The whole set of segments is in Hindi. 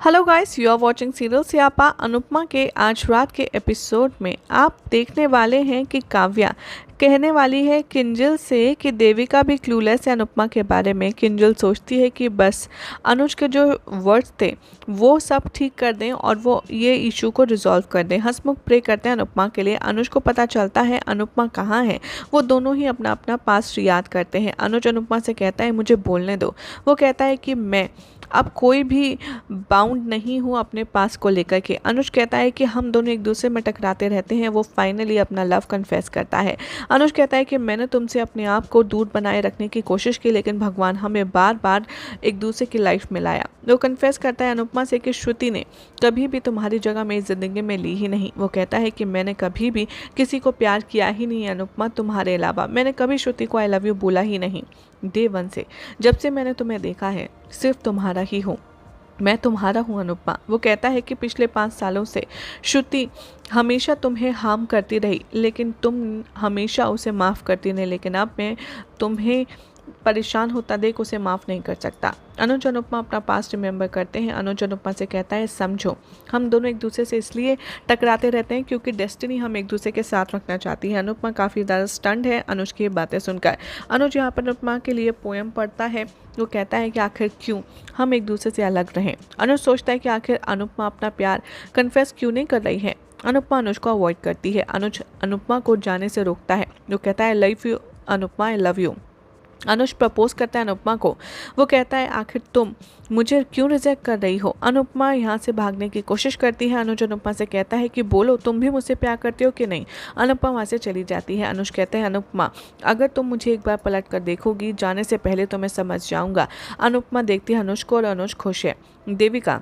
Hello guys, you are watching serial Siyapa. Anupama के आज रात के एपिसोड में आप देखने वाले हैं कि काव्या कहने वाली है किंजल से कि देविका भी क्लूलेस है अनुपमा के बारे में। किंजल सोचती है कि बस अनुज के जो वर्ड्स थे वो सब ठीक कर दें और वो ये इशू को रिजॉल्व कर दें। हंसमुख प्रे करते हैं अनुपमा के लिए। अनुज को पता चलता है अनुपमा कहाँ है। वो दोनों ही अपना अपना पास्ट याद करते हैं। अनुज अनुपमा से कहता है मुझे बोलने दो। वो कहता है कि मैं अब कोई भी बाउंड नहीं हूँ अपने पास को लेकर के। अनुज कहता है कि हम दोनों एक दूसरे में टकराते रहते हैं। वो फाइनली अपना लव कन्फेस करता है। अनुज कहता है कि मैंने तुमसे अपने आप को दूर बनाए रखने की कोशिश की, लेकिन भगवान हमें बार बार एक दूसरे की लाइफ में लाया। वो कन्फेस करता है अनुपमा से कि श्रुति ने कभी भी तुम्हारी जगह मेरी ज़िंदगी में ली ही नहीं। वो कहता है कि मैंने कभी भी किसी को प्यार किया ही नहीं अनुपमा, तुम्हारे अलावा। मैंने कभी श्रुति को आई लव यू बोला ही नहीं। डे वन से, जब से मैंने तुम्हें देखा है, सिर्फ तुम्हारा ही हूँ। मैं तुम्हारा हूँ अनुपमा। वो कहता है कि पिछले 5 सालों से श्रुति हमेशा तुम्हें हार्म करती रही, लेकिन तुम हमेशा उसे माफ़ करती नहीं। लेकिन अब मैं तुम्हें परेशान होता देख उसे माफ़ नहीं कर सकता। अनुज अनुपमा अपना पास्ट रिमेंबर करते हैं। अनुज अनुपमा से कहता है समझो, हम दोनों एक दूसरे से इसलिए टकराते रहते हैं क्योंकि डेस्टिनी हम एक दूसरे के साथ रखना चाहती है। अनुपमा काफ़ी ज़्यादा स्टन्ड है अनुज की बातें सुनकर। अनुज यहाँ पर अनुपमा के लिए पोएम पढ़ता है। वो कहता है कि आखिर क्यों हम एक दूसरे से अलग रहें। अनुज सोचता है कि आखिर अनुपमा अपना प्यार कन्फेस क्यों नहीं कर रही है। अनुपमा अनुज को अवॉइड करती है। अनुज अनुपमा को जाने से रोकता है। वो कहता है love you Anupama, I love you. Anuj propose करता है अनुपमा को। वो कहता है आखिर तुम मुझे क्यों रिजेक्ट कर रही हो। अनुपमा यहाँ से भागने की कोशिश करती है। अनुज अनुपमा से कहता है कि बोलो तुम भी मुझसे प्यार करते हो कि नहीं। अनुपमा वहाँ से चली जाती है। अनुज कहते हैं अनुपमा अगर तुम मुझे एक बार पलट कर देखोगी जाने से पहले तो मैं समझ जाऊँगा। अनुपमा देखती है अनुज को और अनुज खुश है। देविका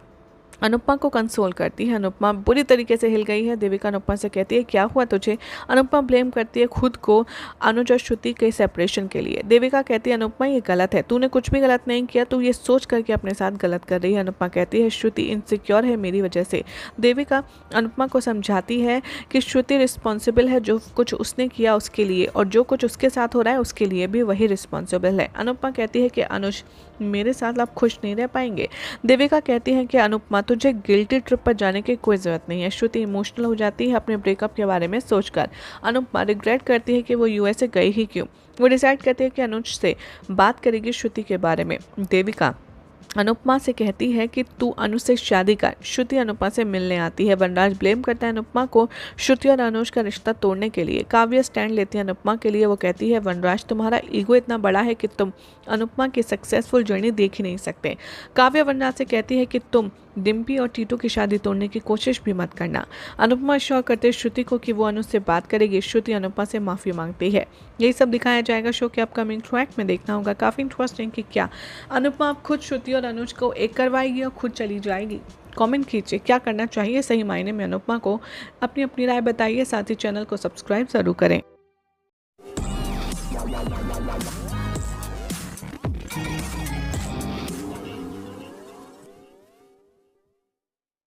अनुपमा को कंसोल करती है। अनुपमा बुरी तरीके से हिल गई है। देविका अनुपमा से कहती है क्या हुआ तुझे। अनुपमा ब्लेम करती है खुद को अनुज और श्रुति के सेपरेशन के लिए। देविका कहती है अनुपमा ये गलत है, तूने कुछ भी गलत नहीं किया, तू ये सोच करके अपने साथ गलत कर रही है। अनुपमा कहती है श्रुति इनसिक्योर है मेरी वजह से। देविका अनुपमा को समझाती है कि श्रुति रिस्पॉन्सिबल है जो कुछ उसने किया उसके लिए, और जो कुछ उसके साथ हो रहा है उसके लिए भी वही रिस्पॉन्सिबल है। अनुपमा कहती है कि अनुज मेरे साथ आप खुश नहीं रह पाएंगे। देविका कहती है कि अनुपमा तुझे गिल्टी ट्रिप पर जाने की कोई ज़रूरत नहीं है। श्रुति इमोशनल हो जाती है अपने ब्रेकअप के बारे में सोचकर। अनुपमा रिग्रेट करती है कि वो यूएसए गई ही क्यों। वो डिसाइड करती है कि अनुज से बात करेगी श्रुति के बारे में। देविका अनुपमा से कहती है कि तू अनुज से शादी कर। श्रुति अनुपमा से मिलने आती है। वनराज ब्लेम करता है अनुपमा को श्रुति और अनुज का रिश्ता तोड़ने के लिए। काव्या स्टैंड लेती है अनुपमा के लिए। वो कहती है वनराज तुम्हारा ईगो इतना बड़ा है कि तुम अनुपमा की सक्सेसफुल जर्नी देख ही नहीं सकते। काव्या वनराज से कहती है कि तुम डिम्पी और टीटू की शादी तोड़ने की कोशिश भी मत करना। अनुपमा श्योर करते श्रुति को कि वो अनुज से बात करेगी। श्रुति अनुपमा से माफ़ी मांगती है। यही सब दिखाया जाएगा शो के अपकमिंग ट्रैक में। देखना होगा काफ़ी इंटरेस्टिंग कि क्या अनुपमा अब खुद श्रुति और अनुज को एक करवाएगी और खुद चली जाएगी। कमेंट कीजिए क्या करना चाहिए सही मायने में अनुपमा को। अपनी अपनी राय बताइए। साथ ही चैनल को सब्सक्राइब जरूर करें।